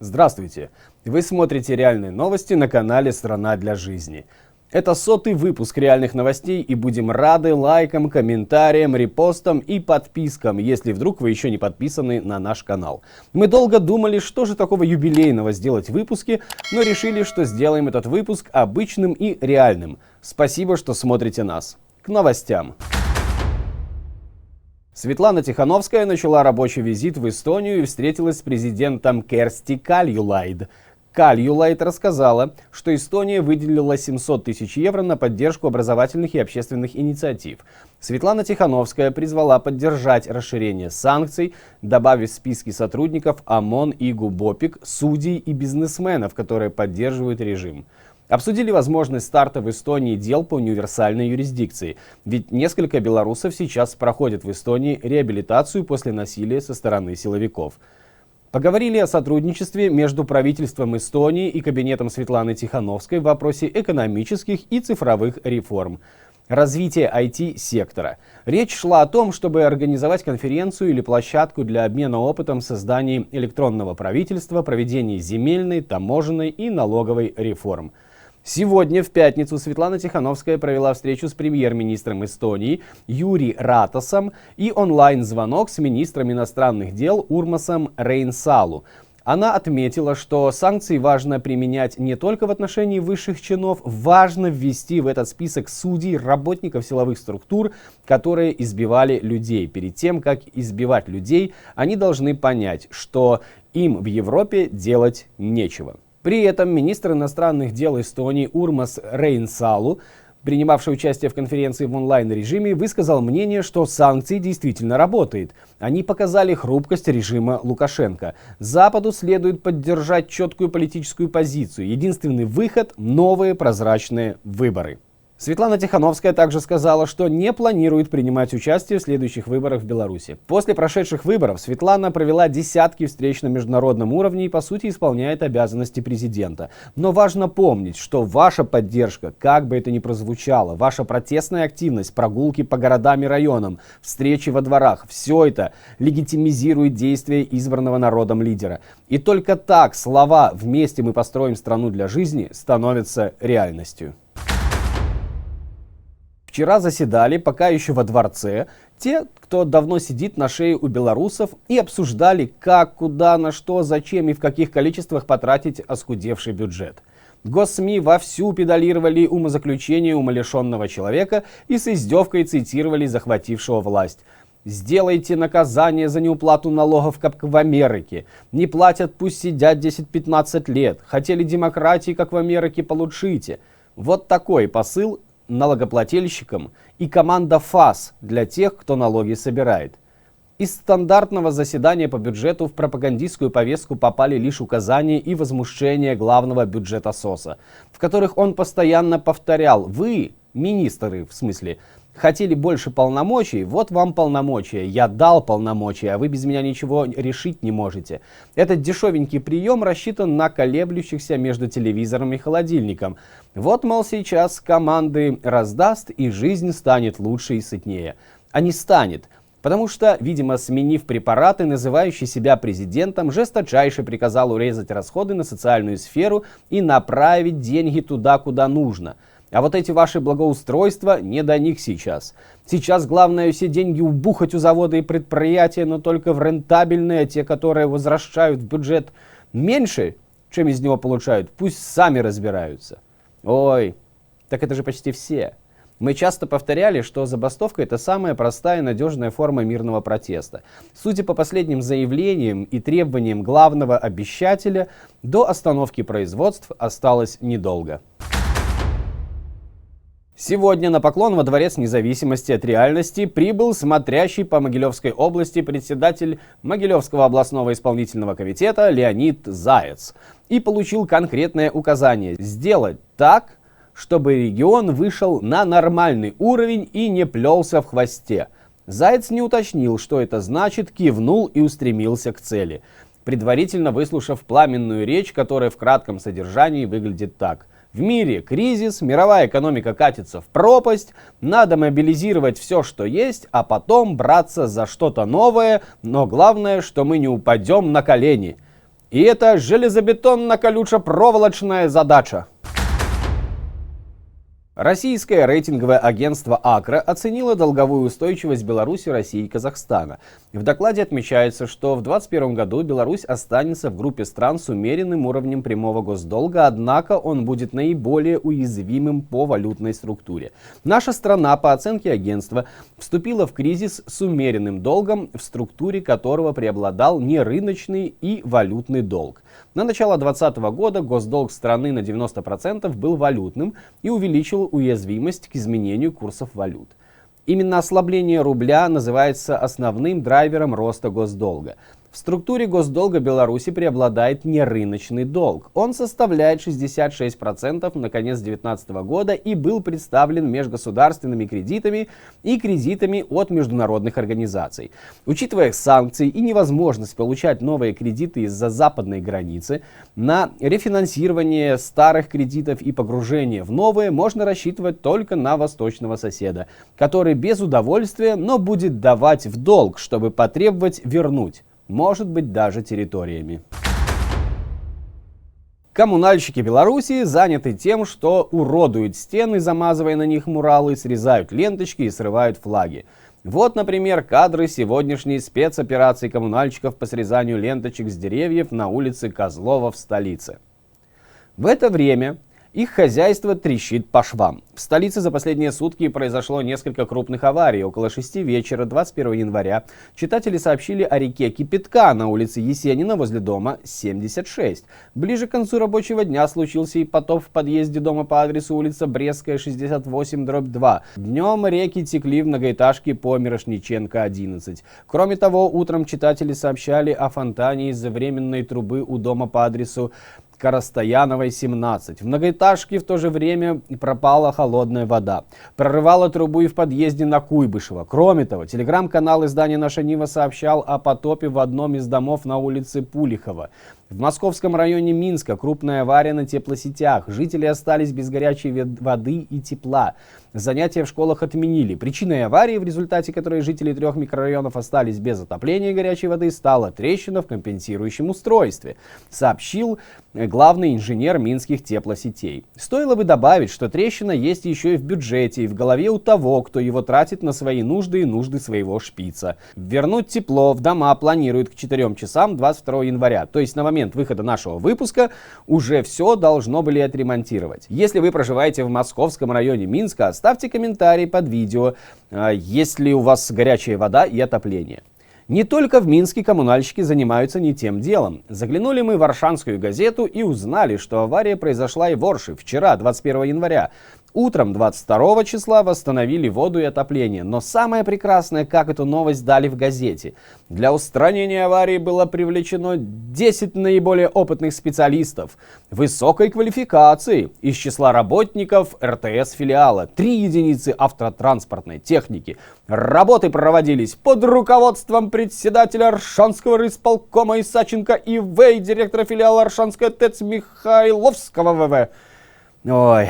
Здравствуйте! Вы смотрите реальные новости на канале «Страна для жизни». Это 100-й выпуск реальных новостей, и будем рады лайкам, комментариям, репостам и подпискам, если вдруг вы еще не подписаны на наш канал. Мы долго думали, что же такого юбилейного сделать в выпуске, но решили, что сделаем этот выпуск обычным и реальным. Спасибо, что смотрите нас. К новостям. Светлана Тихановская начала рабочий визит в Эстонию и встретилась с президентом Керсти Кальюлайд. Кальюлайд рассказала, что Эстония выделила 700 тысяч евро на поддержку образовательных и общественных инициатив. Светлана Тихановская призвала поддержать расширение санкций, добавив в списки сотрудников ОМОН и ГУБОПИК, судей и бизнесменов, которые поддерживают режим. Обсудили возможность старта в Эстонии дел по универсальной юрисдикции, ведь несколько белорусов сейчас проходят в Эстонии реабилитацию после насилия со стороны силовиков. Поговорили о сотрудничестве между правительством Эстонии и кабинетом Светланы Тихановской в вопросе экономических и цифровых реформ. Развитие IT-сектора. Речь шла о том, чтобы организовать конференцию или площадку для обмена опытом в создании электронного правительства, проведении земельной, таможенной и налоговой реформ. Сегодня, в пятницу, Светлана Тихановская провела встречу с премьер-министром Эстонии Юри Ратасом и онлайн-звонок с министром иностранных дел Урмасом Рейнсалу. Она отметила, что санкции важно применять не только в отношении высших чинов, важно ввести в этот список судей, работников силовых структур, которые избивали людей. Перед тем, как избивать людей, они должны понять, что им в Европе делать нечего. При этом министр иностранных дел Эстонии Урмас Рейнсалу, принимавший участие в конференции в онлайн-режиме, высказал мнение, что санкции действительно работают. Они показали хрупкость режима Лукашенко. Западу следует поддержать четкую политическую позицию. Единственный выход – новые прозрачные выборы. Светлана Тихановская также сказала, что не планирует принимать участие в следующих выборах в Беларуси. После прошедших выборов Светлана провела десятки встреч на международном уровне и, по сути, исполняет обязанности президента. Но важно помнить, что ваша поддержка, как бы это ни прозвучало, ваша протестная активность, прогулки по городам и районам, встречи во дворах – все это легитимизирует действия избранного народом лидера. И только так слова «вместе мы построим страну для жизни» становятся реальностью. Вчера заседали, пока еще во дворце, те, кто давно сидит на шее у белорусов, и обсуждали, как, куда, на что, зачем и в каких количествах потратить оскудевший бюджет. Госсми вовсю педалировали умозаключение умалишенного человека и с издевкой цитировали захватившего власть. «Сделайте наказание за неуплату налогов, как в Америке. Не платят, пусть сидят 10-15 лет. Хотели демократии, как в Америке, получите». Вот такой посыл налогоплательщикам и команда ФАС для тех, кто налоги собирает. Из стандартного заседания по бюджету в пропагандистскую повестку попали лишь указания и возмущения главного бюджетососа, в которых он постоянно повторял: «Вы, министры, в смысле, хотели больше полномочий, вот вам полномочия, я дал полномочия, а вы без меня ничего решить не можете». Этот дешевенький прием рассчитан на колеблющихся между телевизором и холодильником. Вот, мол, сейчас команды раздаст, и жизнь станет лучше и сытнее. А не станет. Потому что, видимо, сменив препараты, называющий себя президентом жесточайше приказал урезать расходы на социальную сферу и направить деньги туда, куда нужно. А вот эти ваши благоустройства не до них сейчас. Сейчас главное все деньги убухать у завода и предприятия, но только в рентабельные, те, которые возвращают в бюджет меньше, чем из него получают, пусть сами разбираются. Ой, так это же почти все. Мы часто повторяли, что забастовка – это самая простая и надежная форма мирного протеста. Судя по последним заявлениям и требованиям главного обещателя, до остановки производств осталось недолго. Сегодня на поклон во Дворец независимости от реальности прибыл смотрящий по Могилевской области председатель Могилевского областного исполнительного комитета Леонид Заяц и получил конкретное указание сделать так, чтобы регион вышел на нормальный уровень и не плелся в хвосте. Заяц не уточнил, что это значит, кивнул и устремился к цели, предварительно выслушав пламенную речь, которая в кратком содержании выглядит так. В мире кризис, мировая экономика катится в пропасть, надо мобилизировать все, что есть, а потом браться за что-то новое, но главное, что мы не упадем на колени. И это железобетонно-колюче-проволочная задача. Российское рейтинговое агентство «Акра» оценило долговую устойчивость Беларуси, России и Казахстана. В докладе отмечается, что в 2021 году Беларусь останется в группе стран с умеренным уровнем прямого госдолга, однако он будет наиболее уязвимым по валютной структуре. Наша страна, по оценке агентства, вступила в кризис с умеренным долгом, в структуре которого преобладал нерыночный и валютный долг. На начало 2020 года госдолг страны на 90% был валютным и увеличил уязвимость к изменению курсов валют. Именно ослабление рубля называется основным драйвером роста госдолга. В структуре госдолга Беларуси преобладает нерыночный долг. Он составляет 66% на конец 2019 года и был представлен межгосударственными кредитами и кредитами от международных организаций. Учитывая санкции и невозможность получать новые кредиты из-за западной границы, на рефинансирование старых кредитов и погружение в новые можно рассчитывать только на восточного соседа, который без удовольствия, но будет давать в долг, чтобы потребовать вернуть. Может быть, даже территориями. Коммунальщики Беларуси заняты тем, что уродуют стены, замазывая на них муралы, срезают ленточки и срывают флаги. Вот, например, кадры сегодняшней спецоперации коммунальщиков по срезанию ленточек с деревьев на улице Козлова в столице. В это время их хозяйство трещит по швам. В столице за последние сутки произошло несколько крупных аварий. Около 6 вечера 21 января читатели сообщили о реке Кипятка на улице Есенина возле дома 76. Ближе к концу рабочего дня случился и потоп в подъезде дома по адресу улица Брестская, 68/2. Днем реки текли в многоэтажке по Мирошниченко, 11. Кроме того, утром читатели сообщали о фонтане из-за временной трубы у дома по адресу Коростаяновой, 17. В многоэтажке в то же время пропала холодная вода. Прорывала трубу и в подъезде на Куйбышева. Кроме того, телеграм-канал издания «Наша Нива» сообщал о потопе в одном из домов на улице Пулихова. В московском районе Минска крупная авария на теплосетях. Жители остались без горячей воды и тепла. Занятия в школах отменили. Причиной аварии, в результате которой жители 3 микрорайонов остались без отопления и горячей воды, стала трещина в компенсирующем устройстве, сообщил главный инженер минских теплосетей. Стоило бы добавить, что трещина есть еще и в бюджете, и в голове у того, кто его тратит на свои нужды и нужды своего шпица. Вернуть тепло в дома планируют к 4 часам 22 января, то есть на момент выхода нашего выпуска уже все должно были отремонтировать. Если вы проживаете в московском районе Минска, оставьте комментарий под видео, есть ли у вас горячая вода и отопление. Не только в Минске коммунальщики занимаются не тем делом. Заглянули мы в Оршанскую газету и узнали, что авария произошла и в Орше вчера, 21 января. Утром 22 числа восстановили воду и отопление. Но самое прекрасное, как эту новость дали в газете. Для устранения аварии было привлечено 10 наиболее опытных специалистов высокой квалификации из числа работников РТС-филиала, 3 единицы автотранспортной техники. Работы проводились под руководством председателя Оршанского райисполкома Исаченко И.В. и директора филиала Оршанская ТЭЦ Михайловского В.В. Ой...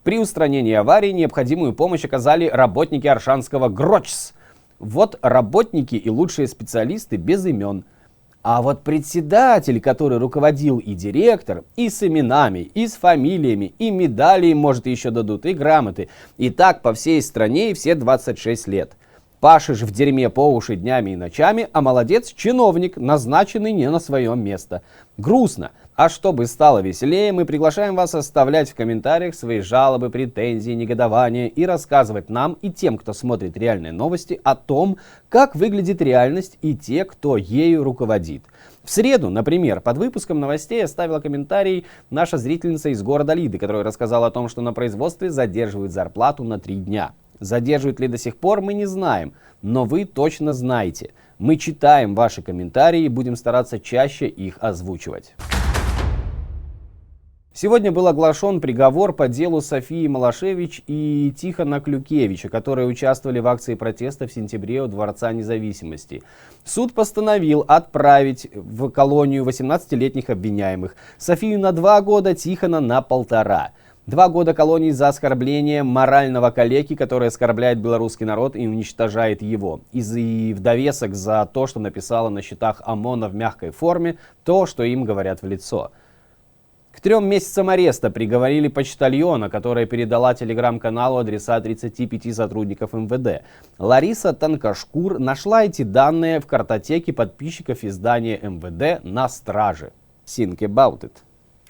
При устранении аварии необходимую помощь оказали работники Оршанского ГРОЧС. Вот работники и лучшие специалисты без имен. А вот председатель, который руководил, и директор, и с именами, и с фамилиями, и медали, может, еще дадут, и грамоты. И так по всей стране и все 26 лет. Пашешь в дерьме по уши днями и ночами, а молодец чиновник, назначенный не на свое место. Грустно. А чтобы стало веселее, мы приглашаем вас оставлять в комментариях свои жалобы, претензии, негодования и рассказывать нам и тем, кто смотрит реальные новости, о том, как выглядит реальность и те, кто ею руководит. В среду, например, под выпуском новостей оставила комментарий наша зрительница из города Лиды, которая рассказала о том, что на производстве задерживают зарплату на 3 дня. Задерживают ли до сих пор, мы не знаем, но вы точно знаете. Мы читаем ваши комментарии и будем стараться чаще их озвучивать. Сегодня был оглашен приговор по делу Софии Малашевич и Тихона Клюкевича, которые участвовали в акции протеста в сентябре у Дворца Независимости. Суд постановил отправить в колонию 18-летних обвиняемых. Софию на 2 года, Тихона на 1,5. 2 года колонии за оскорбление морального калеки, который оскорбляет белорусский народ и уничтожает его. И в довесок за то, что написала на счетах ОМОНа в мягкой форме то, что им говорят в лицо. К 3 месяцам ареста приговорили почтальона, которая передала телеграм-каналу адреса 35 сотрудников МВД. Лариса Танкашкур нашла эти данные в картотеке подписчиков издания МВД «На страже». Think about it.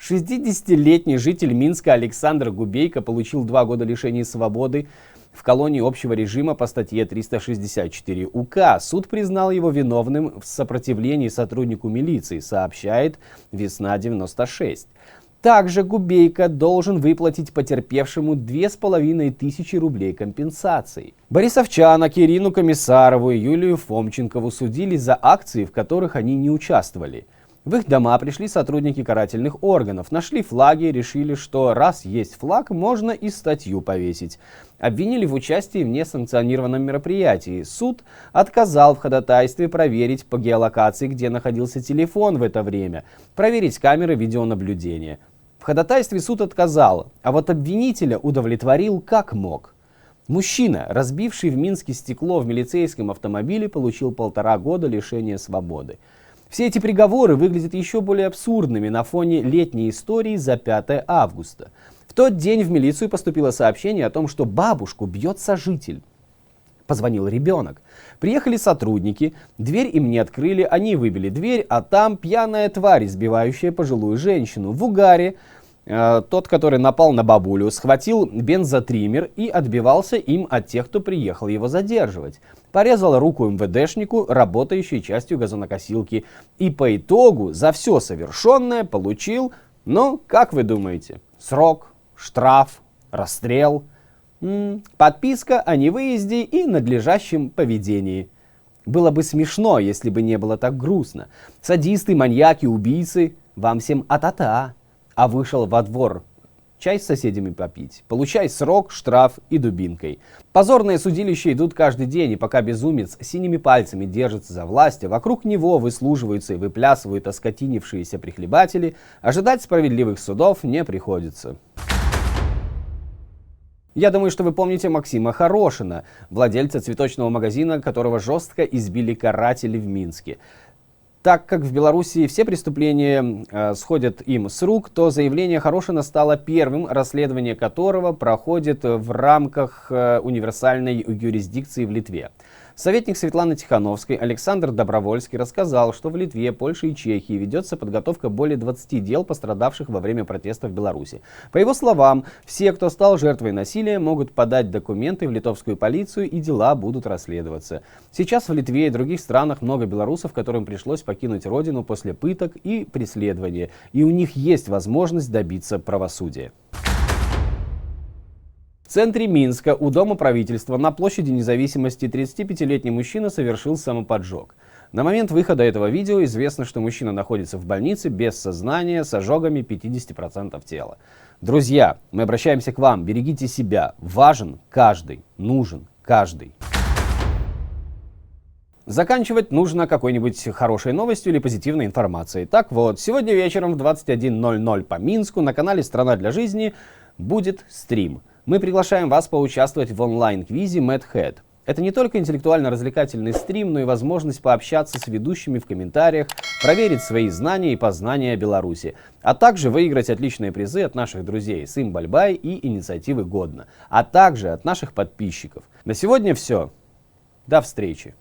60-летний житель Минска Александр Губейко получил 2 года лишения свободы в колонии общего режима по статье 364 УК. Суд признал его виновным в сопротивлении сотруднику милиции, сообщает «Весна-96». Также Губейко должен выплатить потерпевшему 2500 рублей компенсации. Борисовчанок Ирину Комиссарову и Юлию Фомченкову судили за акции, в которых они не участвовали. В их дома пришли сотрудники карательных органов, нашли флаги и решили, что раз есть флаг, можно и статью повесить. Обвинили в участии в несанкционированном мероприятии. Суд отказал в ходатайстве проверить по геолокации, где находился телефон в это время, проверить камеры видеонаблюдения. В ходатайстве суд отказал, а вот обвинителя удовлетворил как мог. Мужчина, разбивший в Минске стекло в милицейском автомобиле, получил 1,5 года лишения свободы. Все эти приговоры выглядят еще более абсурдными на фоне летней истории за 5 августа. В тот день в милицию поступило сообщение о том, что бабушку бьет сожитель. Позвонил ребенок. Приехали сотрудники, дверь им не открыли, они выбили дверь, а там пьяная тварь, избивающая пожилую женщину. В угаре тот, который напал на бабулю, схватил бензотриммер и отбивался им от тех, кто приехал его задерживать. Порезал руку МВДшнику, работающей частью газонокосилки. И по итогу за все совершенное получил, как вы думаете, срок, штраф, расстрел, подписка о невыезде и надлежащем поведении. Было бы смешно, если бы не было так грустно. Садисты, маньяки, убийцы, вам всем а-та-та. А вышел во двор чай с соседями попить. Получай срок, штраф и дубинкой. Позорные судилища идут каждый день, и пока безумец синими пальцами держится за власть, а вокруг него выслуживаются и выплясывают оскотинившиеся прихлебатели, ожидать справедливых судов не приходится. Я думаю, что вы помните Максима Хорошина, владельца цветочного магазина, которого жестко избили каратели в Минске. Так как в Беларуси все преступления сходят им с рук, то заявление Хорошина стало первым, расследование которого проходит в рамках универсальной юрисдикции в Литве. Советник Светланы Тихановской Александр Добровольский рассказал, что в Литве, Польше и Чехии ведется подготовка более 20 дел, пострадавших во время протестов в Беларуси. По его словам, все, кто стал жертвой насилия, могут подать документы в литовскую полицию, и дела будут расследоваться. Сейчас в Литве и других странах много белорусов, которым пришлось покинуть родину после пыток и преследования, и у них есть возможность добиться правосудия. В центре Минска у Дома правительства на площади Независимости 35-летний мужчина совершил самоподжог. На момент выхода этого видео известно, что мужчина находится в больнице без сознания с ожогами 50% тела. Друзья, мы обращаемся к вам, берегите себя. Важен каждый, нужен каждый. Заканчивать нужно какой-нибудь хорошей новостью или позитивной информацией. Так вот, сегодня вечером в 21:00 по Минску на канале «Страна для жизни» будет стрим. Мы приглашаем вас поучаствовать в онлайн-квизе MadHead. Это не только интеллектуально-развлекательный стрим, но и возможность пообщаться с ведущими в комментариях, проверить свои знания и познания о Беларуси, а также выиграть отличные призы от наших друзей Сым Бальбай и инициативы Годно, а также от наших подписчиков. На сегодня все. До встречи.